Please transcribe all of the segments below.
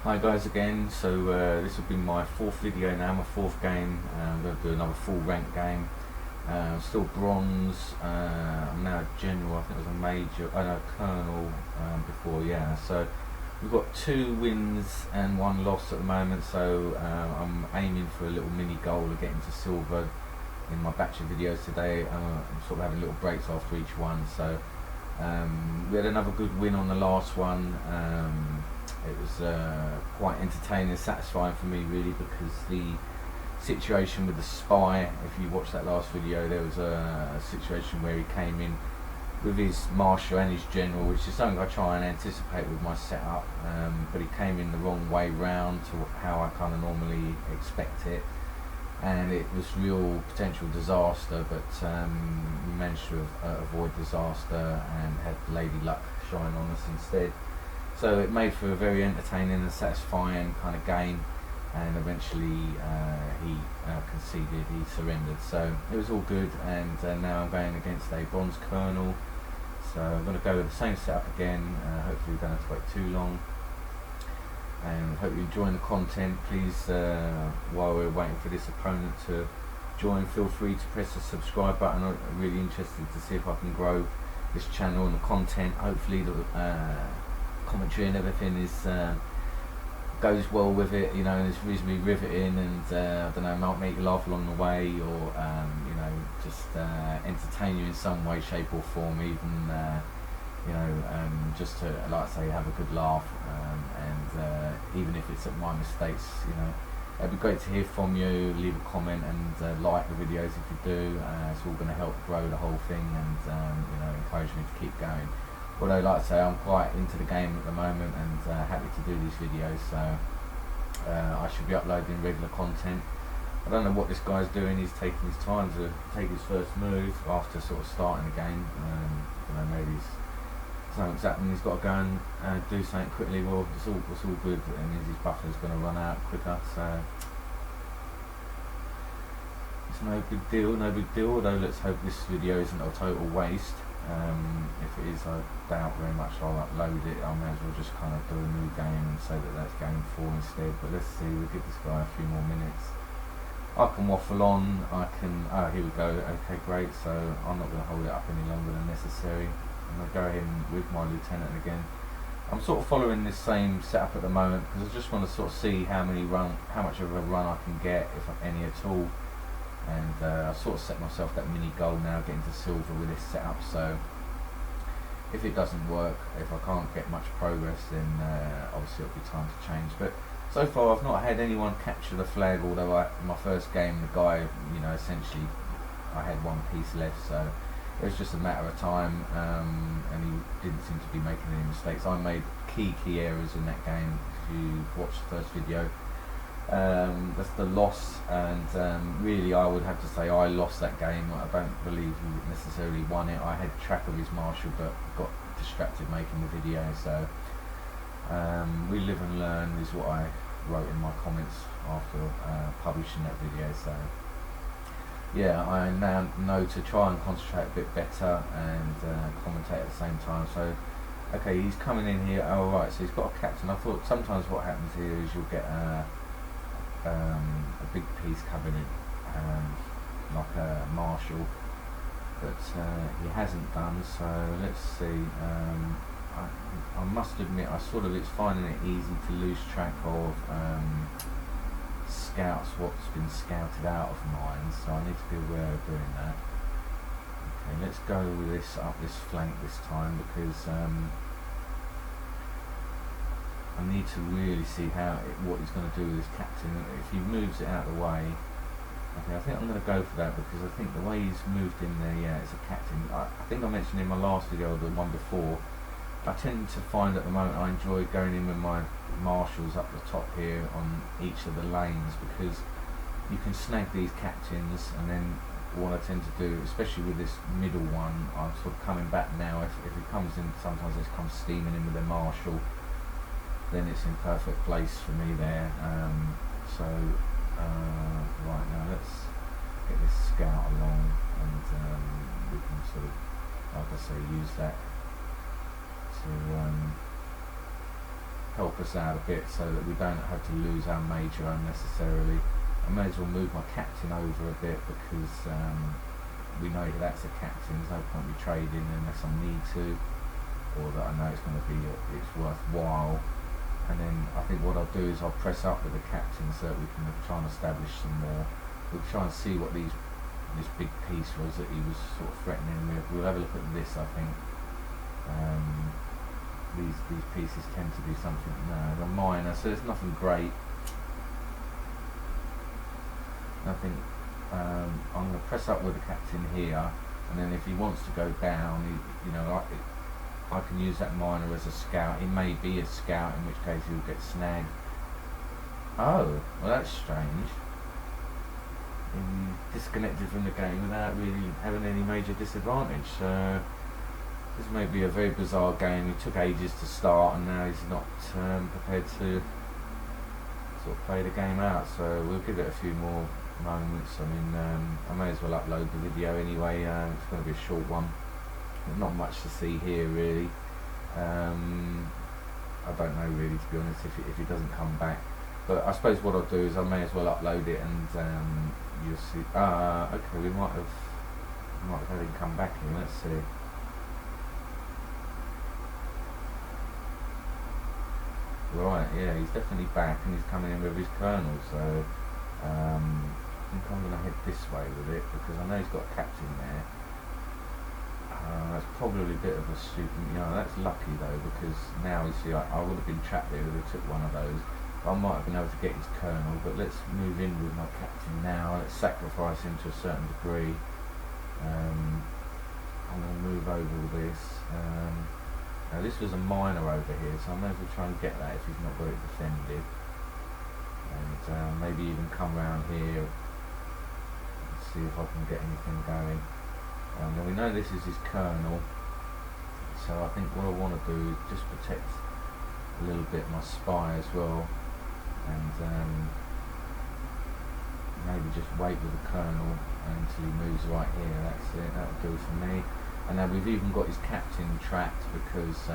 Hi guys again, so this will be my fourth video now, my fourth game. I'm going to do another full rank game. Still bronze, I'm now a general, I think it was a major, colonel before, yeah. So we've got 2 wins and 1 loss at the moment, so I'm aiming for a little mini goal of getting to silver in my batch of videos today. I'm sort of having little breaks after each one, so we had another good win on the last one. It was quite entertaining and satisfying for me really, because the situation with the spy, if you watched that last video, there was a situation where he came in with his marshal and his general, which is something I try and anticipate with my setup, but he came in the wrong way round to how I kind of normally expect it, and it was real potential disaster, but we managed to avoid disaster and had Lady Luck shine on us instead. So it made for a very entertaining and satisfying kind of game, and eventually he conceded, he surrendered, so it was all good. And now I'm going against a bronze colonel, so I'm going to go with the same setup again. Hopefully we don't have to wait too long, and hope you're enjoying the content. Please, while we're waiting for this opponent to join, feel free to press the subscribe button. I'm really interested to see if I can grow this channel and the content. Hopefully the commentary and everything is goes well with it, you know, and it's reasonably riveting, and I don't know, might make you laugh along the way, or you know, just entertain you in some way, shape or form, even you know, just to, like I say, have a good laugh, and even if it's at my mistakes, you know, it'd be great to hear from you. Leave a comment and like the videos if you do. It's all going to help grow the whole thing, and you know, encourage me to keep going. Although, like I say, I'm quite into the game at the moment, and happy to do these videos, so I should be uploading regular content. I don't know what this guy's doing. He's taking his time to take his first move after sort of starting the game. You know, maybe something's happening, he's got to go and do something quickly. Well, it's all good. It means his buffer's going to run out quicker, so it's no big deal, although let's hope this video isn't a total waste. If it is, I doubt very much I'll upload it. I may as well just kind of do a new game and say that that's game 4 instead, but let's see, we'll give this guy a few more minutes. I can waffle on, I can, oh, here we go, okay, great. So I'm not going to hold it up any longer than necessary. I'm going to go in with my lieutenant again. I'm sort of following this same setup at the moment, because I just want to sort of see how much of a run I can get, if any at all. And I sort of set myself that mini goal now, getting to silver with this setup. So if it doesn't work, if I can't get much progress, then obviously it'll be time to change. But so far I've not had anyone capture the flag, although in my first game the guy, you know, essentially I had 1 piece left, so it was just a matter of time, and he didn't seem to be making any mistakes. I made key errors in that game. If you watched the first video, that's the loss, and really I would have to say I lost that game. I don't believe he necessarily won it. I had track of his marshal but got distracted making the video, so we live and learn is what I wrote in my comments after publishing that video. So yeah, I now know to try and concentrate a bit better and commentate at the same time. So okay, he's coming in here. Oh right, so he's got a captain. I thought sometimes what happens here is you'll get a big piece coming in, like a marshal, but he hasn't done. So let's see. I must admit, it's finding it easy to lose track of scouts, what's been scouted out of mine, so I need to be aware of doing that. Okay, let's go with this up this flank this time, because I need to really see what he's going to do with his captain. If he moves it out of the way, okay, I think I'm going to go for that, because I think the way he's moved in there, yeah, it's a captain. I think I mentioned in my last video, the one before, I tend to find at the moment I enjoy going in with my marshals up the top here on each of the lanes, because you can snag these captains, and then what I tend to do, especially with this middle one, I'm sort of coming back now. If he comes in, sometimes he comes steaming in with their marshal, then it's in perfect place for me there. So right now let's get this scout along, and we can sort of, like I say, use that to help us out a bit so that we don't have to lose our major unnecessarily. I may as well move my captain over a bit because we know that's a captain. There's no point me trading unless I need to, or that I know it's going to be it's worthwhile. And then I think what I'll do is I'll press up with the captain so that we can try and establish some more. We'll try and see what this big piece was that he was sort of threatening with. We'll have a look at this, I think. These pieces tend to be something, no, they're minor, so there's nothing great. Nothing. I'm going to press up with the captain here, and then if he wants to go down, I can use that miner as a scout. He may be a scout, in which case he'll get snagged. Oh, well that's strange. He disconnected from the game without really having any major disadvantage. So this may be a very bizarre game. He took ages to start, and now he's not prepared to sort of play the game out. So we'll give it a few more moments. I mean, I may as well upload the video anyway. It's going to be a short one. Not much to see here really. I don't know really, to be honest, if he doesn't come back. But I suppose what I'll do is I may as well upload it, and you'll see. Okay, we might have had him come back in. Let's see. Right, yeah, he's definitely back, and he's coming in with his colonel. So I think I'm going to head this way with it because I know he's got a captain there. That's probably a bit of a stupid, that's lucky though, because now you see I would have been trapped there if I took one of those. I might have been able to get his colonel, but let's move in with my captain now. Let's sacrifice him to a certain degree. I'm going to move over this. Now this was a miner over here, so I may as well try and get that if he's not got it defended. And maybe even come around here and see if I can get anything going. Now we know this is his colonel, so I think what I want to do is just protect a little bit my spy as well, and maybe just wait with the colonel until he moves right here. That's it, that'll do for me. And now we've even got his captain trapped because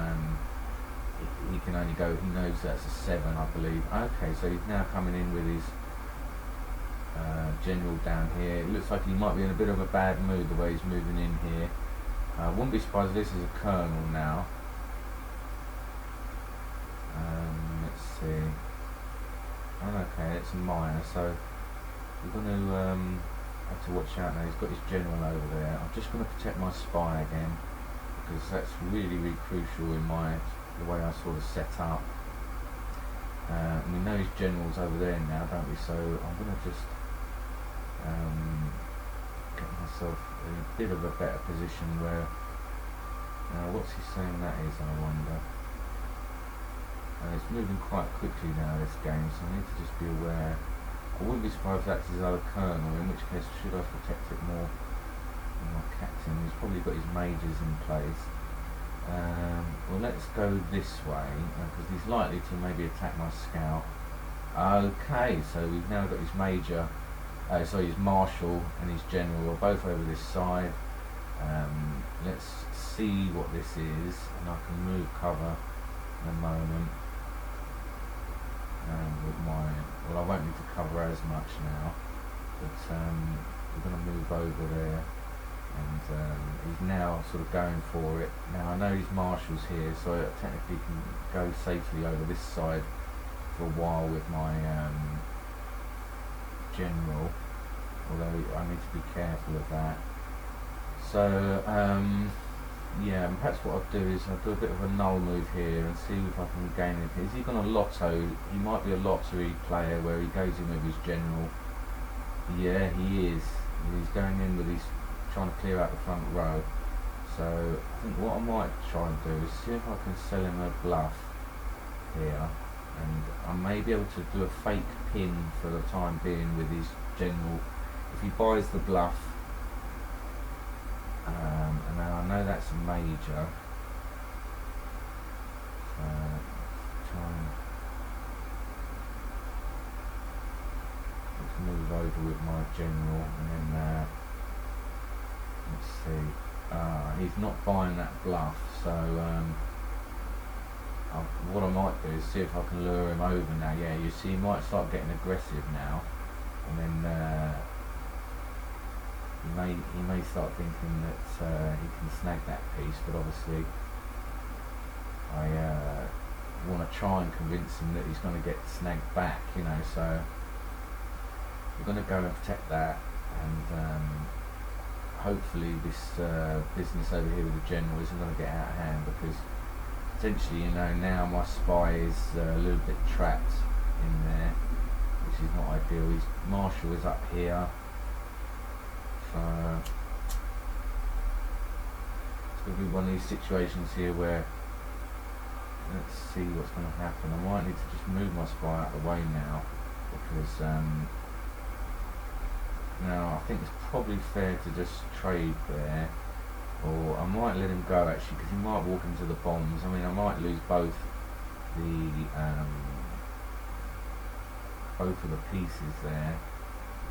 he can only go, he knows that's a 7 I believe. Okay, so he's now coming in with his general down here. It looks like he might be in a bit of a bad mood the way he's moving in here. Wouldn't be surprised if this is a colonel now. Let's see. Oh, okay, it's a minor, so we're going to have to watch out now. He's got his general over there. I'm just going to protect my spy again because that's really, really crucial in the way I sort of set up. And we know his general's over there now, don't we? So I'm going to just get myself in a bit of a better position where, what's he saying that is, I wonder. It's moving quite quickly now, this game, so I need to just be aware. I wouldn't be surprised if that's his other colonel, in which case should I protect it more than my captain. He's probably got his majors in place. Well, let's go this way, because he's likely to maybe attack my scout. Okay, so we've now got his major, his marshal and his general are both over this side. Let's see what this is, and I can move cover in a moment. With well, I won't need to cover as much now, but we're going to move over there. And he's now sort of going for it. Now I know his marshal's here, so I technically can go safely over this side for a while with my general, although I need to be careful of that. So yeah, and perhaps what I'll do is I'll do a bit of a null move here and see if I can gain anything. Is he going to lotto? He might be a lottery player where he goes in with his general. Yeah, he is. He's going in with his, trying to clear out the front row. So I think what I might try and do is see if I can sell him a bluff here, and I may be able to do a fake pin for the time being with his general. If he buys the bluff, and now I know that's a major, so try and let's move over with my general, and then let's see. He's not buying that bluff, so what I might do is see if I can lure him over now. Yeah, you see he might start getting aggressive now, and then he may start thinking that he can snag that piece, but obviously I want to try and convince him that he's going to get snagged back, you know, so we're going to go and protect that, and hopefully this business over here with the general isn't going to get out of hand, because potentially, you know, now my spy is a little bit trapped in there, which is not ideal. His marshal is up here, so it's going to be one of these situations here where, let's see what's going to happen. I might need to just move my spy out of the way now, because now I think it's probably fair to just trade there, or I might let him go actually, because he might walk into the bombs. I mean, I might lose both of the pieces there,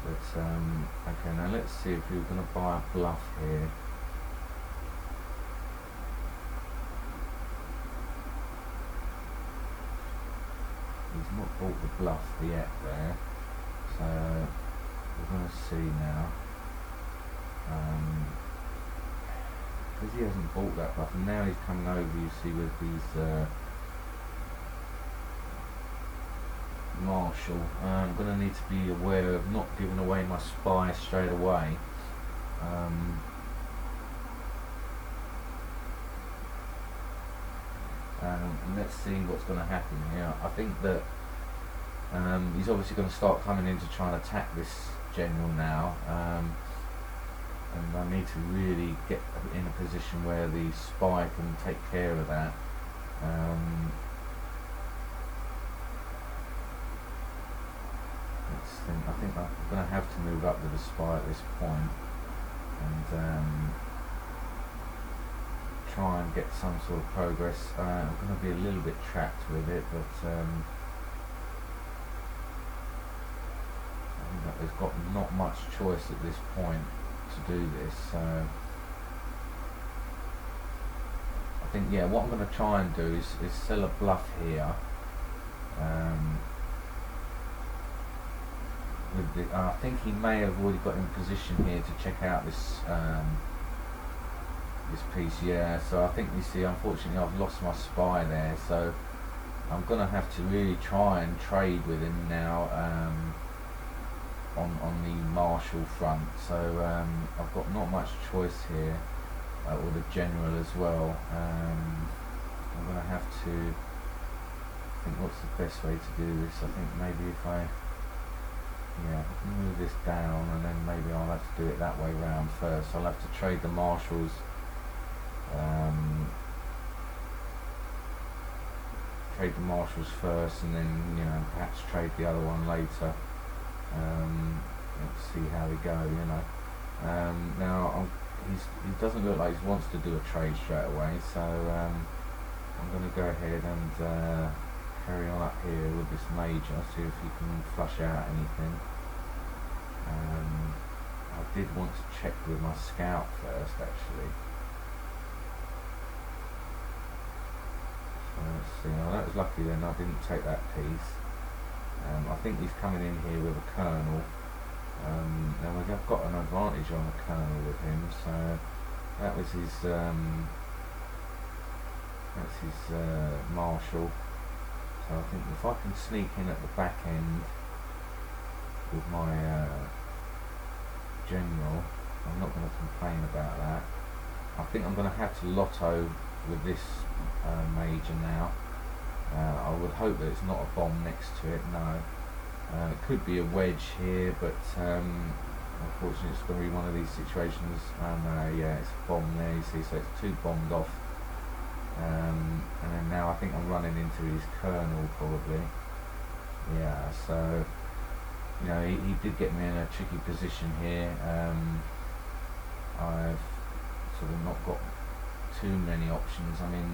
but okay, now let's see if we're going to buy a bluff here. He's not bought the bluff yet there, so we're going to see now, because he hasn't bought that bluff, and now he's coming over, you see, with these marshal. I'm going to need to be aware of not giving away my spy straight away. And let's see what's going to happen here. I think that he's obviously going to start coming in to try and attack this general now, and I need to really get in a position where the spy can take care of that. I think I'm going to have to move up with the spy at this point, and try and get some sort of progress. I'm going to be a little bit trapped with it, but I think that there's got not much choice at this point to do this. So I think, yeah, what I'm going to try and do is sell a bluff here. I think he may have already got in position here to check out this this piece, yeah. So I think, you see, unfortunately I've lost my spy there, so I'm gonna have to really try and trade with him now on the marshal front. So I've got not much choice here, or the general as well. I'm gonna have to think what's the best way to do this. I think maybe if I move this down, and then maybe I'll have to do it that way round first. I'll have to trade the marshals, first, and then, you know, perhaps trade the other one later. Let's see how we go, you know. Now he doesn't look like he wants to do a trade straight away, so I'm going to go ahead and carry on up here with this major, see if he can flush out anything. I did want to check with my scout first, actually. So let's see. Oh, that was lucky then, I didn't take that piece. I think he's coming in here with a colonel. Now we've got an advantage on the colonel with him, so that was his that's his marshal. So I think if I can sneak in at the back end with my general, I'm not going to complain about that. I think I'm going to have to lotto with this major now. I would hope that it's not a bomb next to it, no. It could be a wedge here, but unfortunately it's going to be one of these situations. Yeah, it's a bomb there, you see, so it's two bombed off. And then now I think I'm running into his colonel probably. Yeah, so, you know, he did get me in a tricky position here. I've sort of not got too many options. I mean,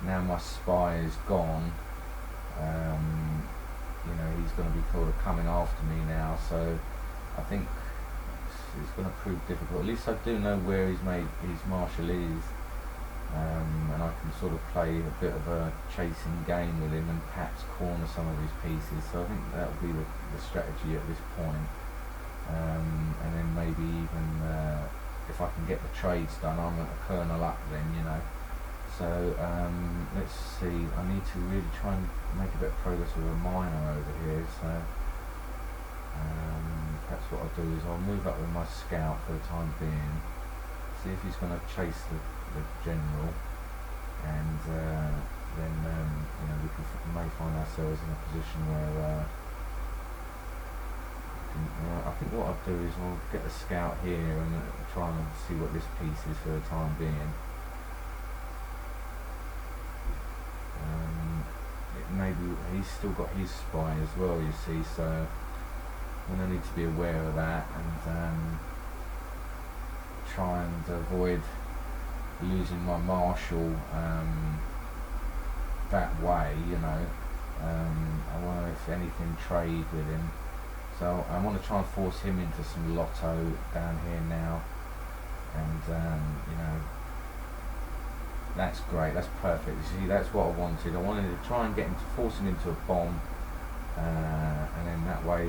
now my spy is gone, you know, he's going to be sort of coming after me now, so I think it's going to prove difficult. At least I do know where his marshal is. and I can sort of play a bit of a chasing game with him and perhaps corner some of his pieces. So I think that will be the strategy at this point. And then maybe even if I can get the trades done, I'm at a kernel up then, you know. So let's see, I need to really try and make a bit of progress with a miner over here. So perhaps what I'll do is I'll move up with my scout for the time being, see if he's going to chase the general, and then you know, we may find ourselves in a position where I think what I'll do is I'll get the scout here and try and see what this piece is for the time being. Maybe he's still got his spy as well, you see, so I'm going to need to be aware of that and try and avoid losing my marshal that way, you know. I want to, if anything, trade with him. So I want to try and force him into some lotto down here now, and you know, that's great, that's perfect. You see, that's what I wanted. I wanted to try and get him to force him into a bomb, and then that way,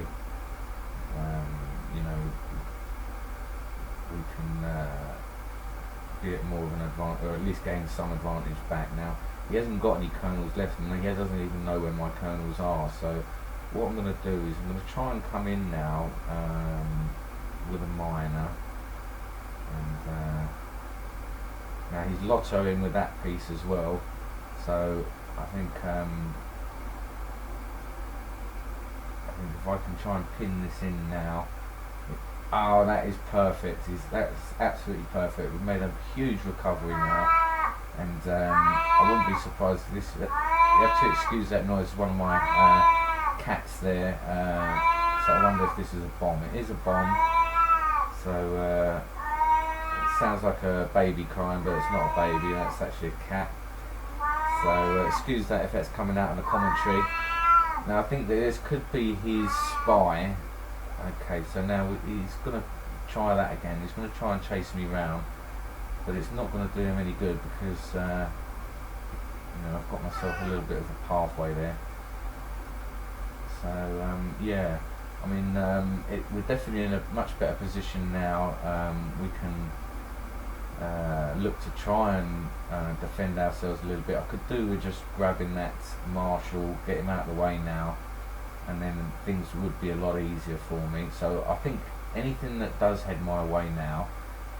you know, we can get more of an advantage, or at least gain some advantage back. Now he hasn't got any kernels left, and he doesn't even know where my kernels are. So what I'm going to do is I'm going to try and come in now with a miner, and now he's lottoing with that piece as well. So I think if I can try and pin this in now. Oh, that is perfect. That's absolutely perfect. We've made a huge recovery now, and I wouldn't be surprised if this. You have to excuse that noise. One of my cats there. So I wonder if this is a bomb. It is a bomb. So it sounds like a baby crying, but it's not a baby. That's actually a cat. So excuse that if that's coming out in the commentary. Now I think that this could be his spy. Okay, so now he's going to try that again. He's going to try and chase me round, but it's not going to do him any good because you know, I've got myself a little bit of a pathway there. So yeah, I mean, we're definitely in a much better position now. We can look to try and defend ourselves a little bit. I could do with just grabbing that marshal, get him out of the way now, and then things would be a lot easier for me. So I think anything that does head my way now,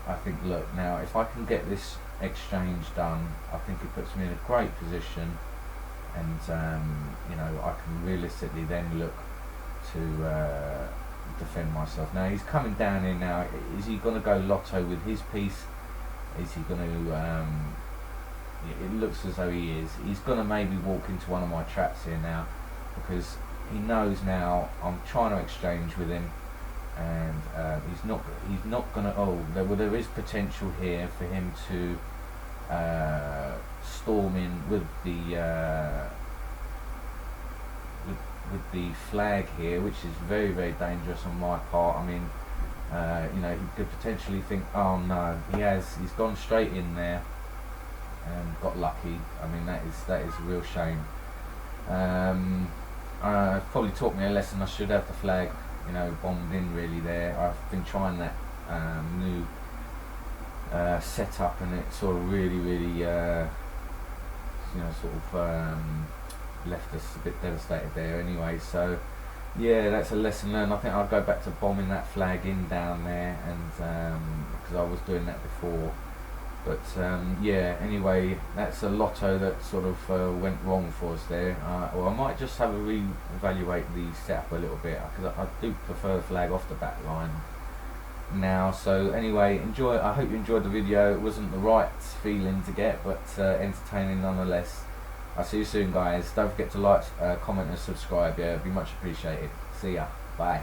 I think, look, now if I can get this exchange done, I think it puts me in a great position, and you know, I can realistically then look to defend myself. Now he's coming down here now. Is he going to go lotto with his piece? Is he going to it looks as though he is. He's going to maybe walk into one of my traps here now, because he knows now I'm trying to exchange with him, and he's not going to. Oh, there is potential here for him to storm in with the flag here, which is very, very dangerous on my part. I mean, you know, he could potentially think, oh no, he's gone straight in there and got lucky. I mean, that is a real shame. Probably taught me a lesson. I should have the flag, you know, bombed in really there. I've been trying that new setup, and it sort of really, you know, sort of left us a bit devastated there anyway. So yeah, that's a lesson learned. I think I'll go back to bombing that flag in down there, and because I was doing that before. But yeah, anyway, that's a lotto that sort of went wrong for us there. Well, I might just have a re-evaluate the setup a little bit, because I do prefer the flag off the back line now. So anyway, I hope you enjoyed the video. It wasn't the right feeling to get, but entertaining nonetheless. I'll see you soon, guys. Don't forget to like, comment and subscribe. Yeah, it'd be much appreciated. See ya. Bye.